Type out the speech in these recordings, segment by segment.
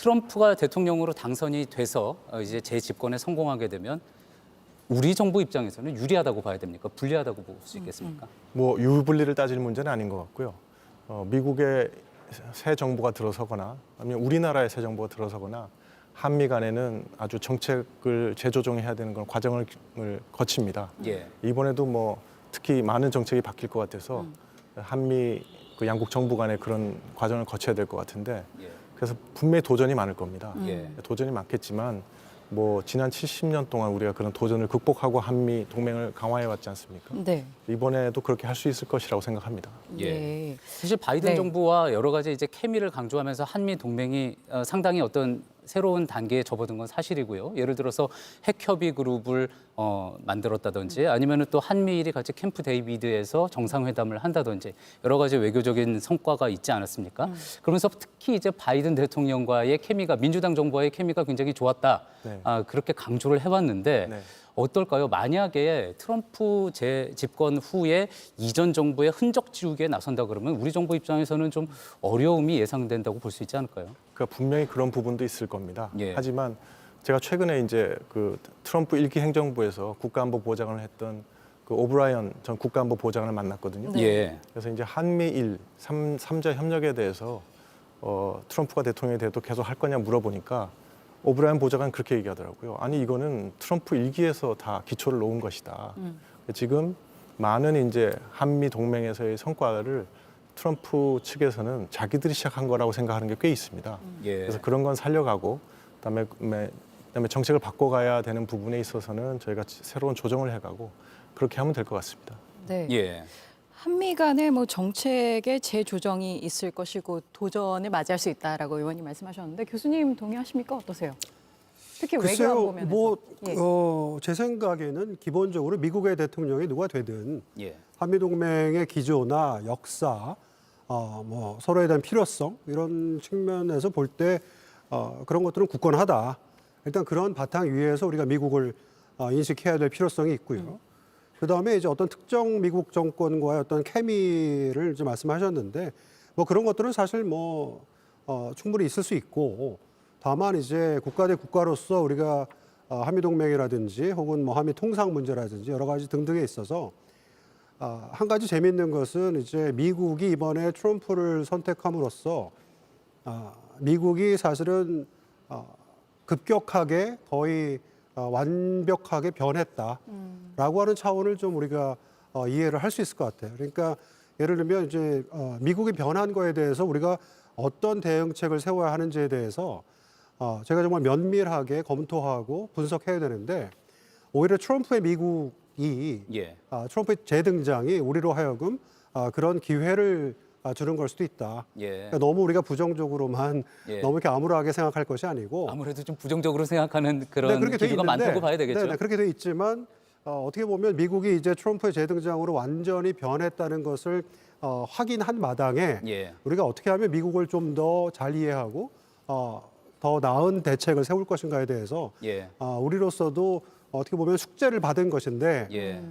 트럼프가 대통령으로 당선이 돼서 이제 재집권에 성공하게 되면 우리 정부 입장에서는 유리하다고 봐야 됩니까? 불리하다고 볼 수 있겠습니까? 뭐 유불리를 따질 문제는 아닌 것 같고요. 미국의 새 정부가 들어서거나 아니면 우리나라의 새 정부가 들어서거나 한미 간에는 아주 정책을 재조정해야 되는 그런 과정을 거칩니다. 예. 이번에도 뭐 특히 많은 정책이 바뀔 것 같아서 한미 그 양국 정부 간에 그런 과정을 거쳐야 될 것 같은데 예. 그래서 분명히 도전이 많을 겁니다. 예. 도전이 많겠지만 뭐 지난 70년 동안 우리가 그런 도전을 극복하고 한미 동맹을 강화해 왔지 않습니까? 네. 이번에도 그렇게 할 수 있을 것이라고 생각합니다. 예. 사실 바이든 네. 정부와 여러 가지 이제 케미를 강조하면서 한미 동맹이 상당히 어떤 새로운 단계에 접어든 건 사실이고요. 예를 들어서 핵협의 그룹을 만들었다든지 아니면은 또 한미일이 같이 캠프 데이비드에서 정상회담을 한다든지 여러 가지 외교적인 성과가 있지 않았습니까? 그러면서 특히 이제 바이든 대통령과의 케미가 민주당 정부와의 케미가 굉장히 좋았다. 네. 그렇게 강조를 해왔는데 네. 어떨까요? 만약에 트럼프 재집권 후에 이전 정부의 흔적 지우기에 나선다 그러면 우리 정부 입장에서는 좀 어려움이 예상된다고 볼 수 있지 않을까요? 그러니까 분명히 그런 부분도 있을 겁니다. 예. 하지만 제가 최근에 이제 그 트럼프 1기 행정부에서 국가안보보좌관을 했던 그 오브라이언 전 국가안보보좌관을 만났거든요. 네. 예. 그래서 이제 한미일 삼자 협력에 대해서 트럼프가 대통령이 돼도 계속 할 거냐 물어보니까 오브라이언 보좌관 그렇게 얘기하더라고요. 아니 이거는 트럼프 1기에서 다 기초를 놓은 것이다. 지금 많은 이제 한미 동맹에서의 성과를 트럼프 측에서는 자기들이 시작한 거라고 생각하는 게 꽤 있습니다. 예. 그래서 그런 건 살려가고 그다음에 정책을 바꿔가야 되는 부분에 있어서는 저희가 새로운 조정을 해가고 그렇게 하면 될 것 같습니다. 네. 예. 한미 간의 뭐 정책의 재조정이 있을 것이고 도전을 맞이할 수 있다라고 의원님 말씀하셨는데 교수님 동의하십니까? 어떠세요? 특히 외교안 보면에서. 뭐, 예. 제 생각에는 기본적으로 미국의 대통령이 누가 되든 예. 한미동맹의 기조나 역사, 뭐 서로에 대한 필요성 이런 측면에서 볼 때 그런 것들은 굳건하다. 일단 그런 바탕 위에서 우리가 미국을 인식해야 될 필요성이 있고요. 그다음에 이제 어떤 특정 미국 정권과의 어떤 케미를 이제 말씀하셨는데 뭐 그런 것들은 사실 뭐 충분히 있을 수 있고 다만 이제 국가 대 국가로서 우리가 한미 동맹이라든지 혹은 뭐 한미 통상 문제라든지 여러 가지 등등에 있어서 한 가지 재미있는 것은 이제 미국이 이번에 트럼프를 선택함으로써 미국이 사실은 급격하게 거의 완벽하게 변했다라고 하는 차원을 좀 우리가 이해를 할 수 있을 것 같아요. 그러니까 예를 들면 이제 미국이 변한 거에 대해서 우리가 어떤 대응책을 세워야 하는지에 대해서 제가 정말 면밀하게 검토하고 분석해야 되는데 오히려 트럼프의 미국이 예. 트럼프의 재등장이 우리로 하여금 그런 기회를 주는 걸 수도 있다. 예. 그러니까 너무 우리가 부정적으로만 예. 너무 이렇게 암울하게 생각할 것이 아니고 아무래도 좀 부정적으로 생각하는 그런 그렇게 돼 기류가 있는데, 많다고 봐야 되겠죠. 네, 그렇게 돼 있지만 어떻게 보면 미국이 이제 트럼프의 재등장으로 완전히 변했다는 것을 확인한 마당에 예. 우리가 어떻게 하면 미국을 좀 더 잘 이해하고 더 나은 대책을 세울 것인가에 대해서 예. 우리로서도 어떻게 보면 숙제를 받은 것인데 예.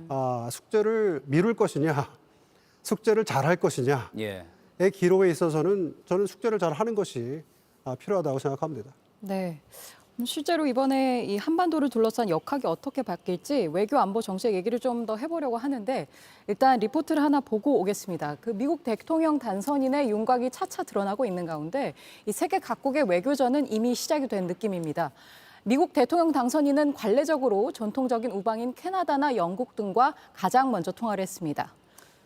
숙제를 미룰 것이냐, 숙제를 잘할 것이냐의 예. 기로에 있어서는 저는 숙제를 잘 하는 것이 필요하다고 생각합니다. 네. 실제로 이번에 이 한반도를 둘러싼 역학이 어떻게 바뀔지 외교 안보 정책 얘기를 좀 더 해보려고 하는데 일단 리포트를 하나 보고 오겠습니다. 그 미국 대통령 단선인의 윤곽이 차차 드러나고 있는 가운데 이 세계 각국의 외교전은 이미 시작이 된 느낌입니다. 미국 대통령 당선인은 관례적으로 전통적인 우방인 캐나다나 영국 등과 가장 먼저 통화를 했습니다.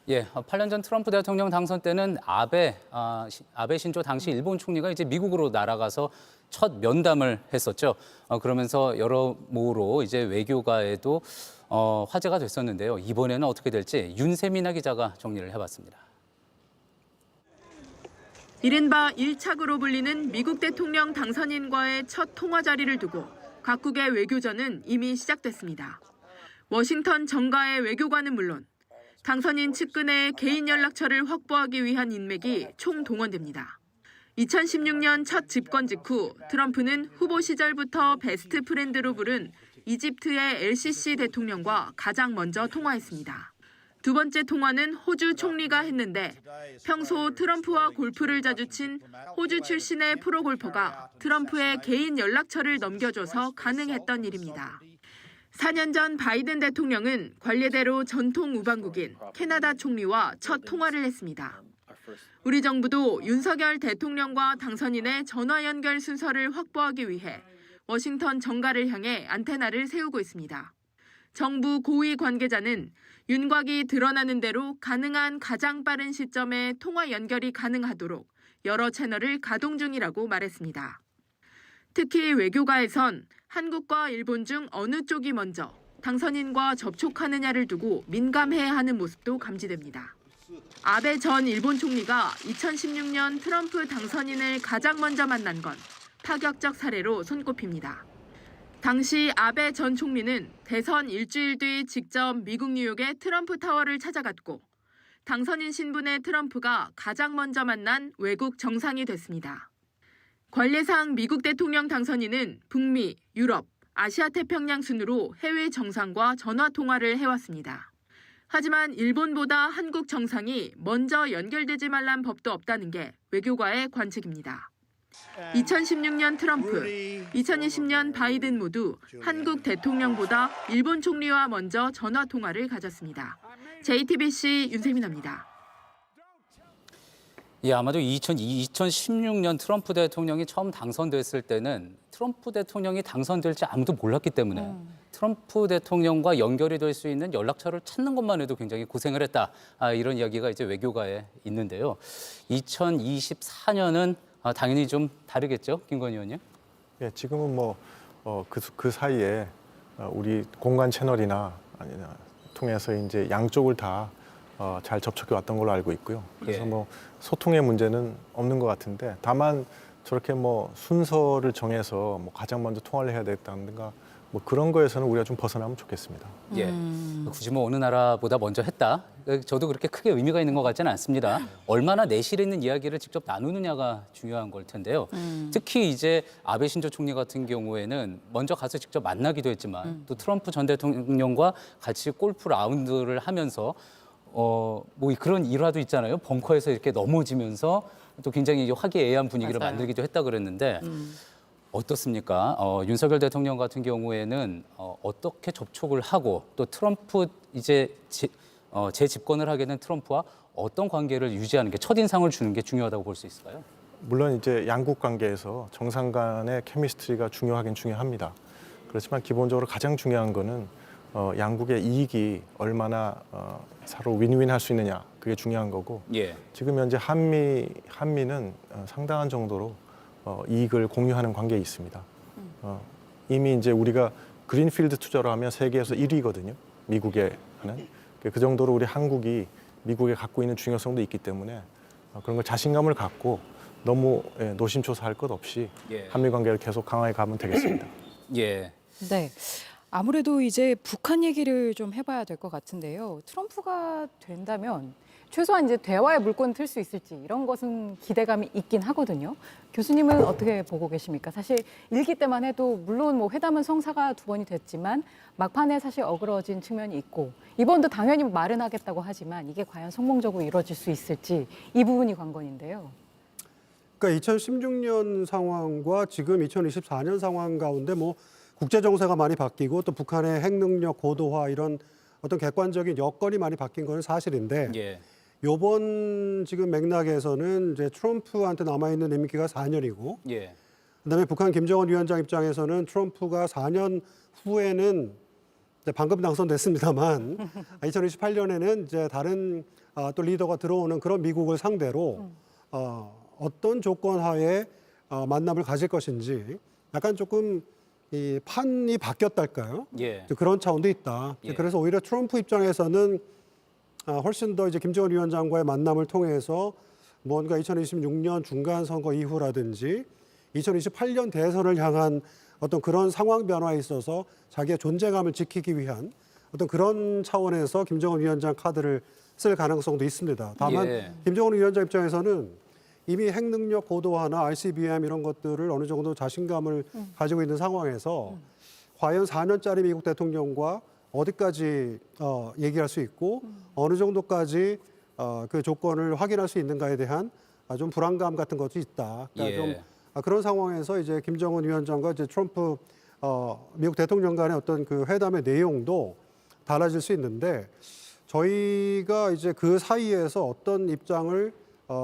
예, 8년 전 트럼프 대통령 당선 때는 아베 신조 당시 일본 총리가 이제 미국으로 날아가서 첫 면담을 했었죠. 그러면서 여러모로 이제 외교가에도 화제가 됐었는데요. 이번에는 어떻게 될지 윤세민아 기자가 정리를 해봤습니다. 이른바 1착으로 불리는 미국 대통령 당선인과의 첫 통화 자리를 두고 각국의 외교전은 이미 시작됐습니다. 워싱턴 정가의 외교관은 물론 당선인 측근의 개인 연락처를 확보하기 위한 인맥이 총동원됩니다. 2016년 첫 집권 직후 트럼프는 후보 시절부터 베스트 프렌드로 부른 이집트의 LCC 대통령과 가장 먼저 통화했습니다. 두 번째 통화는 호주 총리가 했는데 평소 트럼프와 골프를 자주 친 호주 출신의 프로골퍼가 트럼프의 개인 연락처를 넘겨줘서 가능했던 일입니다. 4년 전 바이든 대통령은 관례대로 전통 우방국인 캐나다 총리와 첫 통화를 했습니다. 우리 정부도 윤석열 대통령과 당선인의 전화 연결 순서를 확보하기 위해 워싱턴 정가를 향해 안테나를 세우고 있습니다. 정부 고위 관계자는 윤곽이 드러나는 대로 가능한 가장 빠른 시점에 통화 연결이 가능하도록 여러 채널을 가동 중이라고 말했습니다. 특히 외교가에선 한국과 일본 중 어느 쪽이 먼저 당선인과 접촉하느냐를 두고 민감해하는 모습도 감지됩니다. 아베 전 일본 총리가 2016년 트럼프 당선인을 가장 먼저 만난 건 파격적 사례로 손꼽힙니다. 당시 아베 전 총리는 대선 일주일 뒤 직접 미국 뉴욕의 트럼프 타워를 찾아갔고 당선인 신분의 트럼프가 가장 먼저 만난 외국 정상이 됐습니다. 관례상 미국 대통령 당선인은 북미, 유럽, 아시아 태평양 순으로 해외 정상과 전화 통화를 해왔습니다. 하지만 일본보다 한국 정상이 먼저 연결되지 말란 법도 없다는 게 외교가의 관측입니다. 2016년 트럼프, 2020년 바이든 모두 한국 대통령보다 일본 총리와 먼저 전화 통화를 가졌습니다. JTBC 윤세민입니다. 예, 아마도 2016년 트럼프 대통령이 처음 당선됐을 때는 트럼프 대통령이 당선될지 아무도 몰랐기 때문에 트럼프 대통령과 연결이 될 수 있는 연락처를 찾는 것만 해도 굉장히 고생을 했다. 이런 이야기가 이제 외교가에 있는데요. 2024년은 당연히 좀 다르겠죠, 김건희 의원님? 예, 지금은 그 사이에 우리 공간 채널이나 아니나 통해서 이제 양쪽을 다 잘 접촉해 왔던 걸로 알고 있고요. 그래서 예. 소통의 문제는 없는 것 같은데 다만 저렇게 순서를 정해서 가장 먼저 통화를 해야 되겠다든가 그런 거에서는 우리가 좀 벗어나면 좋겠습니다. 예. 굳이 어느 나라보다 먼저 했다. 저도 그렇게 크게 의미가 있는 것 같지는 않습니다. 얼마나 내실 있는 이야기를 직접 나누느냐가 중요한 걸 텐데요. 특히 이제 아베 신조 총리 같은 경우에는 먼저 가서 직접 만나기도 했지만 또 트럼프 전 대통령과 같이 골프 라운드를 하면서 그런 일화도 있잖아요. 벙커에서 이렇게 넘어지면서 또 굉장히 화기애애한 분위기를 맞아요. 만들기도 했다 그랬는데 어떻습니까? 윤석열 대통령 같은 경우에는 어떻게 접촉을 하고 또 트럼프 이제 재집권을 하게 된 트럼프와 어떤 관계를 유지하는 게 첫인상을 주는 게 중요하다고 볼 수 있을까요? 물론 이제 양국 관계에서 정상 간의 케미스트리가 중요하긴 중요합니다. 그렇지만 기본적으로 가장 중요한 거는 양국의 이익이 얼마나 서로 윈윈 할 수 있느냐, 그게 중요한 거고 예. 지금 현재 한미는 상당한 정도로 이익을 공유하는 관계에 있습니다. 이미 이제 우리가 그린필드 투자로 하면 세계에서 1위거든요. 미국에 하는. 그 정도로 우리 한국이 미국에 갖고 있는 중요성도 있기 때문에 그런 걸 자신감을 갖고 너무 노심초사할 것 없이 예. 한미 관계를 계속 강화해 가면 되겠습니다. 예. 네. 아무래도 이제 북한 얘기를 좀 해봐야 될 것 같은데요. 트럼프가 된다면 최소한 이제 대화의 물꼬는 틀 수 있을지 이런 것은 기대감이 있긴 하거든요. 교수님은 어떻게 보고 계십니까? 사실 일기 때만 해도 물론 회담은 성사가 2번이 됐지만 막판에 사실 어그러진 측면이 있고 이번도 당연히 말은 하겠다고 하지만 이게 과연 성공적으로 이루어질 수 있을지 이 부분이 관건인데요. 그러니까 2016년 상황과 지금 2024년 상황 가운데 국제 정세가 많이 바뀌고 또 북한의 핵 능력 고도화 이런 어떤 객관적인 여건이 많이 바뀐 건 사실인데 예. 이번 지금 맥락에서는 이제 트럼프한테 남아 있는 임기가 4년이고 예. 그다음에 북한 김정은 위원장 입장에서는 트럼프가 4년 후에는 이제 방금 당선됐습니다만 2028년에는 이제 다른 또 리더가 들어오는 그런 미국을 상대로 어떤 조건 하에 만남을 가질 것인지 약간 조금 이 판이 바뀌었달까요? 예. 그런 차원도 있다. 예. 그래서 오히려 트럼프 입장에서는 훨씬 더 이제 김정은 위원장과의 만남을 통해서 뭔가 2026년 중간 선거 이후라든지 2028년 대선을 향한 어떤 그런 상황 변화에 있어서 자기의 존재감을 지키기 위한 어떤 그런 차원에서 김정은 위원장 카드를 쓸 가능성도 있습니다. 다만 예. 김정은 위원장 입장에서는 이미 핵 능력 고도화나 ICBM 이런 것들을 어느 정도 자신감을 가지고 있는 상황에서 과연 4년짜리 미국 대통령과 어디까지 얘기할 수 있고 어느 정도까지 그 조건을 확인할 수 있는가에 대한 좀 불안감 같은 것도 있다. 그러니까 예. 좀 그런 상황에서 이제 김정은 위원장과 이제 트럼프 미국 대통령 간의 어떤 그 회담의 내용도 달라질 수 있는데 저희가 이제 그 사이에서 어떤 입장을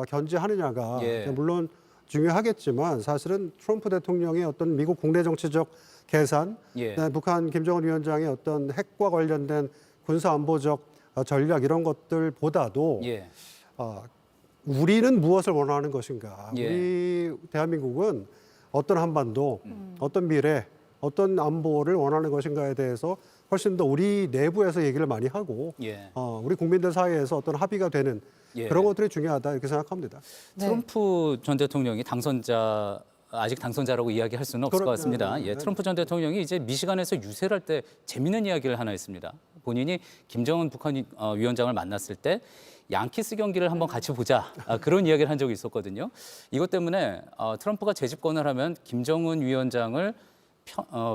견지하느냐가 예. 물론 중요하겠지만 사실은 트럼프 대통령의 어떤 미국 국내 정치적 계산, 예. 북한 김정은 위원장의 어떤 핵과 관련된 군사 안보적 전략 이런 것들보다도 예. 우리는 무엇을 원하는 것인가? 예. 우리 대한민국은 어떤 한반도, 어떤 미래, 어떤 안보를 원하는 것인가에 대해서 훨씬 더 우리 내부에서 얘기를 많이 하고 예. 우리 국민들 사이에서 어떤 합의가 되는 예. 그런 것들이 중요하다 이렇게 생각합니다. 네. 트럼프 전 대통령이 아직 당선자라고 이야기할 수는 없을 것 같습니다. 예, 트럼프 전 대통령이 이제 미시간에서 유세를 할 때 재미있는 이야기를 하나 했습니다. 본인이 김정은 북한 위원장을 만났을 때 양키스 경기를 한번 같이 보자 그런 이야기를 한 적이 있었거든요. 이것 때문에 트럼프가 재집권을 하면 김정은 위원장을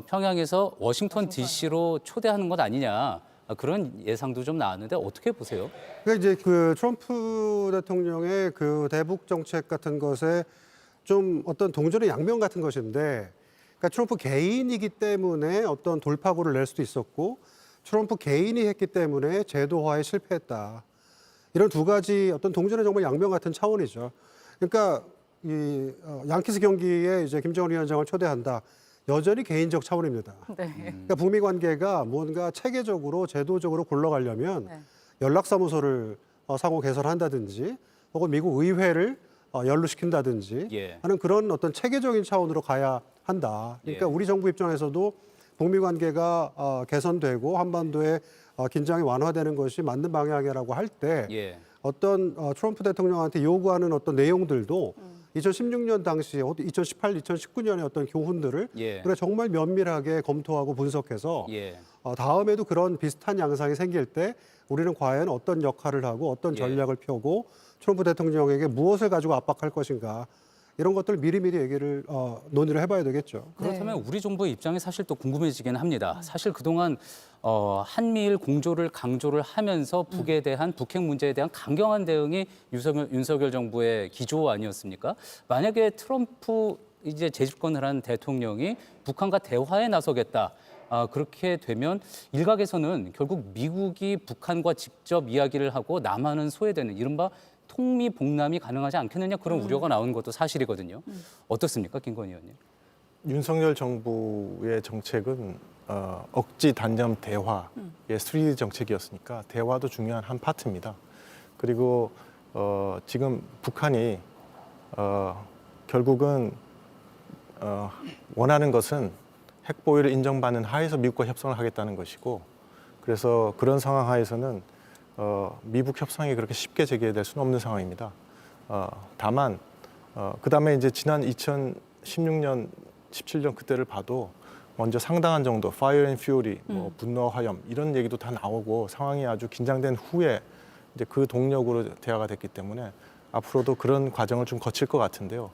평양에서 워싱턴 DC로 초대하는 것 아니냐 그런 예상도 좀 나왔는데 어떻게 보세요? 그러니까 이제 그 트럼프 대통령의 그 대북 정책 같은 것에 좀 어떤 동전의 양면 같은 것인데, 그러니까 트럼프 개인이기 때문에 어떤 돌파구를 낼 수도 있었고, 트럼프 개인이 했기 때문에 제도화에 실패했다. 이런 두 가지 어떤 동전의 정말 양면 같은 차원이죠. 그러니까 이 양키스 경기에 이제 김정은 위원장을 초대한다. 여전히 개인적 차원입니다. 네. 그러니까 북미 관계가 뭔가 체계적으로 제도적으로 굴러가려면 네. 연락사무소를 상호 개설한다든지 혹은 미국 의회를 연루시킨다든지 예. 하는 그런 어떤 체계적인 차원으로 가야 한다. 그러니까 예. 우리 정부 입장에서도 북미 관계가 개선되고 한반도의 긴장이 완화되는 것이 맞는 방향이라고 할 때 예. 어떤 트럼프 대통령한테 요구하는 어떤 내용들도 2016년 당시에 2018, 2019년의 어떤 교훈들을 예. 그래 정말 면밀하게 검토하고 분석해서 예. 다음에도 그런 비슷한 양상이 생길 때 우리는 과연 어떤 역할을 하고 어떤 예. 전략을 펴고 트럼프 대통령에게 무엇을 가지고 압박할 것인가 이런 것들을 미리미리 얘기를 논의를 해봐야 되겠죠. 그렇다면 우리 정부의 입장이 사실 또 궁금해지긴 합니다. 사실 그동안 한미일 공조를 강조를 하면서 북에 대한 북핵 문제에 대한 강경한 대응이 윤석열 정부의 기조 아니었습니까? 만약에 트럼프 이제 재집권을 한 대통령이 북한과 대화에 나서겠다. 그렇게 되면 일각에서는 결국 미국이 북한과 직접 이야기를 하고 남한은 소외되는 이른바 통미봉남이 가능하지 않겠느냐 그런 우려가 나오는 것도 사실이거든요. 어떻습니까, 김건희 의원님? 윤석열 정부의 정책은 억지 단념 대화의 수리 정책이었으니까 대화도 중요한 한 파트입니다. 그리고 지금 북한이 결국은 원하는 것은 핵 보유를 인정받는 하에서 미국과 협상을 하겠다는 것이고, 그래서 그런 상황 하에서는 미북 협상이 그렇게 쉽게 재개될 수는 없는 상황입니다. 다만 그다음에 이제 지난 2016년, 17년 그때를 봐도 먼저 상당한 정도 Fire and Fury, 뭐 분노 화염 이런 얘기도 다 나오고 상황이 아주 긴장된 후에 이제 그 동력으로 대화가 됐기 때문에 앞으로도 그런 과정을 좀 거칠 것 같은데요.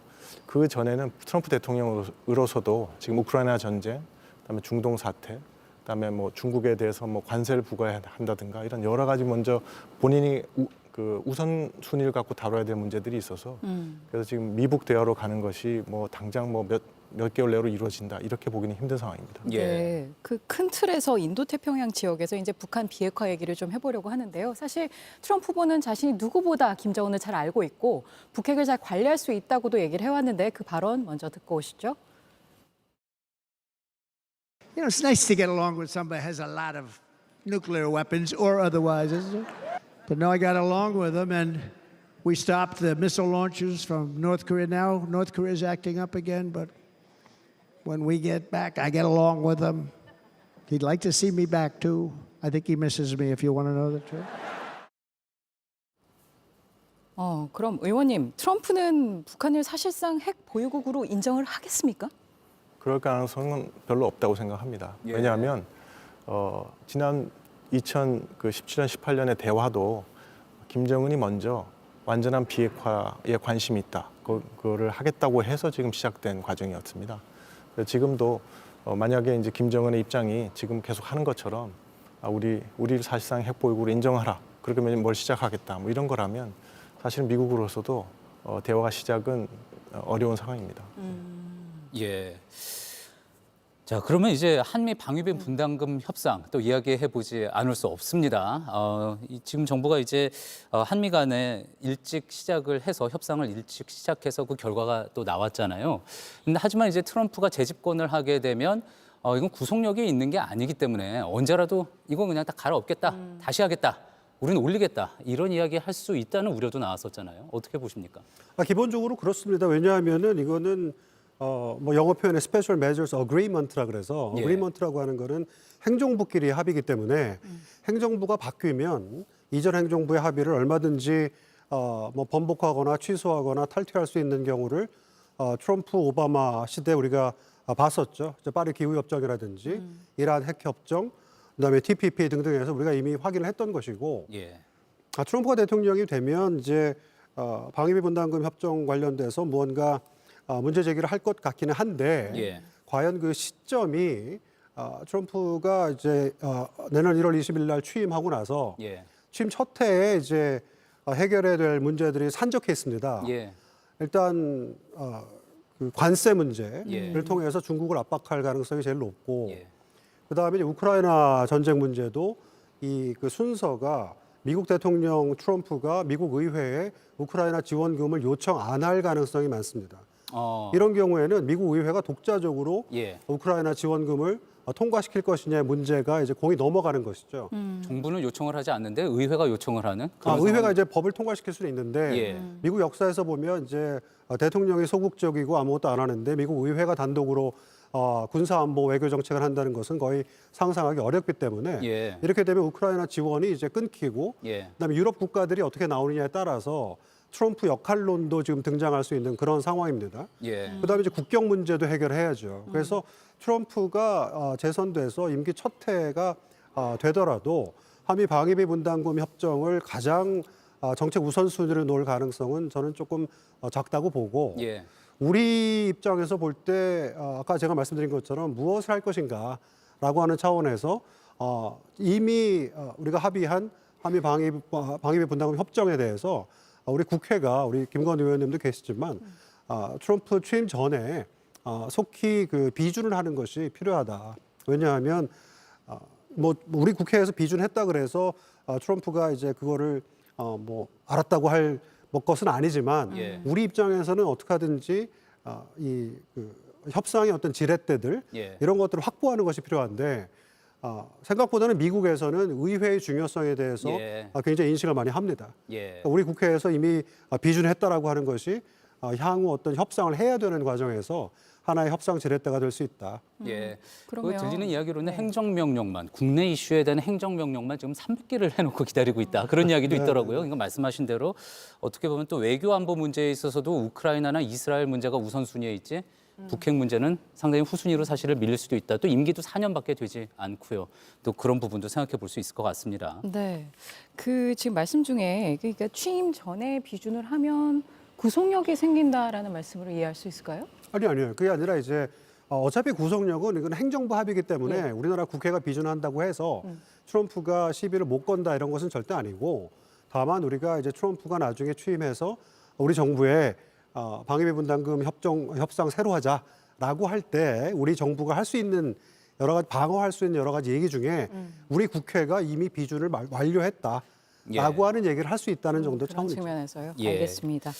그 전에는 트럼프 대통령으로서도 지금 우크라이나 전쟁, 그다음에 중동 사태, 그다음에 뭐 중국에 대해서 뭐 관세를 부과한다든가 이런 여러 가지 먼저 본인이 우선 순위를 갖고 다뤄야 될 문제들이 있어서 그래서 지금 미북 대화로 가는 것이 뭐 당장 뭐 몇 개월 내로 이루어진다 이렇게 보기는 힘든 상황입니다. 예. 네, 그 큰 틀에서 인도태평양 지역에서 이제 북한 비핵화 얘기를 좀 해보려고 하는데요. 사실 트럼프 후보는 자신이 누구보다 김정은을 잘 알고 있고 북핵을 잘 관리할 수 있다고도 얘기를 해왔는데 그 발언 먼저 듣고 오시죠. You know, it's nice to get along with somebody who has a lot of nuclear weapons or otherwise, isn't it? But no, I got along with him, and we stopped the missile launches from North Korea. Now North Korea is acting up again, but when we get back, I get along with him. He'd like to see me back, too. I think he misses me, if you want to know the truth. 그럼 의원님, 트럼프는 북한을 사실상 핵 보유국으로 인정을 하겠습니까? 그럴 가능성은 별로 없다고 생각합니다. 예. 왜냐하면 지난 2017년, 18년의 대화도 김정은이 먼저 완전한 비핵화에 관심이 있다. 그거를 하겠다고 해서 지금 시작된 과정이었습니다. 지금도 만약에 이제 김정은의 입장이 지금 계속 하는 것처럼 우리를 사실상 핵 보유국으로 인정하라. 그러면 뭘 시작하겠다. 뭐 이런 거라면 사실 미국으로서도 대화 시작은 어려운 상황입니다. 예. 자, 그러면 이제 한미 방위비 분담금 협상 또 이야기해 보지 않을 수 없습니다. 지금 정부가 이제 한미 간에 일찍 시작을 해서 협상을 일찍 시작해서 그 결과가 또 나왔잖아요. 근데 하지만 이제 트럼프가 재집권을 하게 되면 이건 구속력이 있는 게 아니기 때문에 언제라도 이건 그냥 다 갈아엎겠다, 다시 하겠다, 우리는 올리겠다 이런 이야기 할 수 있다는 우려도 나왔었잖아요. 어떻게 보십니까? 기본적으로 그렇습니다. 왜냐하면은 이거는 뭐 영어 표현에 Special Measures Agreement라 그래서 예. Agreement라고 하는 거는 행정부끼리 합의이기 때문에 행정부가 바뀌면 이전 행정부의 합의를 얼마든지 뭐 번복하거나 취소하거나 탈퇴할 수 있는 경우를 트럼프 오바마 시대 우리가 봤었죠. 파리 기후 협정이라든지 이란 핵 협정, 그다음에 TPP 등등에서 우리가 이미 확인을 했던 것이고 예. 트럼프가 대통령이 되면 이제 방위비 분담금 협정 관련돼서 무언가 문제 제기를 할 것 같기는 한데 예. 과연 그 시점이 트럼프가 이제 내년 1월 20일 날 취임하고 나서 예. 취임 첫 해에 이제 해결해야 될 문제들이 산적해 있습니다. 예. 일단 그 관세 문제를 예. 통해서 중국을 압박할 가능성이 제일 높고 예. 그다음에 이제 우크라이나 전쟁 문제도 이 그 순서가 미국 대통령 트럼프가 미국 의회에 우크라이나 지원금을 요청 안 할 가능성이 많습니다. 이런 경우에는 미국 의회가 독자적으로 예. 우크라이나 지원금을 통과시킬 것이냐의 문제가 이제 공이 넘어가는 것이죠. 정부는 요청을 하지 않는데 의회가 요청을 하는 그런 의회가 상황. 이제 법을 통과시킬 수는 있는데 예. 미국 역사에서 보면 이제 대통령이 소극적이고 아무것도 안 하는데 미국 의회가 단독으로 군사안보 외교 정책을 한다는 것은 거의 상상하기 어렵기 때문에 예. 이렇게 되면 우크라이나 지원이 이제 끊기고 예. 그다음에 유럽 국가들이 어떻게 나오느냐에 따라서 트럼프 역할론도 지금 등장할 수 있는 그런 상황입니다. 예. 그다음에 이제 국경 문제도 해결해야죠. 그래서 트럼프가 재선돼서 임기 첫 해가 되더라도 한미 방위비 분담금 협정을 가장 정책 우선순위로 놓을 가능성은 저는 조금 작다고 보고 예. 우리 입장에서 볼 때 아까 제가 말씀드린 것처럼 무엇을 할 것인가라고 하는 차원에서 이미 우리가 합의한 한미 방위비 분담금 협정에 대해서 우리 국회가 우리 김건 의원님도 계시지만 트럼프 취임 전에 속히 그 비준을 하는 것이 필요하다. 왜냐하면 뭐 우리 국회에서 비준했다 그래서 트럼프가 이제 그거를 뭐 알았다고 할 것은 아니지만 예. 우리 입장에서는 어떻게 하든지 그 협상의 어떤 지렛대들 예. 이런 것들을 확보하는 것이 필요한데 생각보다는 미국에서는 의회의 중요성에 대해서 예. 굉장히 인식을 많이 합니다. 예. 우리 국회에서 이미 비준했다라고 하는 것이 향후 어떤 협상을 해야 되는 과정에서 하나의 협상 지렛대가 될 수 있다. 예. 그러면- 그 들리는 이야기로는 네. 행정명령만 국내 이슈에 대한 행정명령만 지금 300개를 해놓고 기다리고 있다. 그런 이야기도 있더라고요. 이거 말씀하신 대로 어떻게 보면 또 외교 안보 문제에 있어서도 우크라이나나 이스라엘 문제가 우선순위에 있지 북핵 문제는 상당히 후순위로 사실을 밀릴 수도 있다. 또 임기도 4년밖에 되지 않고요. 또 그런 부분도 생각해 볼 수 있을 것 같습니다. 네. 그 지금 말씀 중에 그러니까 취임 전에 비준을 하면 구속력이 생긴다라는 말씀으로 이해할 수 있을까요? 아니요. 그게 아니라 이제 어차피 구속력은 이건 행정부 합의이기 때문에 우리나라 국회가 비준한다고 해서 트럼프가 시비를 못 건다 이런 것은 절대 아니고 다만 우리가 이제 트럼프가 나중에 취임해서 우리 정부에 방위비 분담금 협상 새로 하자라고 할 때 우리 정부가 할 수 있는 여러 가지 방어할 수 있는 여러 가지 얘기 중에 우리 국회가 이미 비준을 완료했다라고 하는 얘기를 할 수 있다는 정도 그런 차원이죠. 측면에서요. 예. 알겠습니다.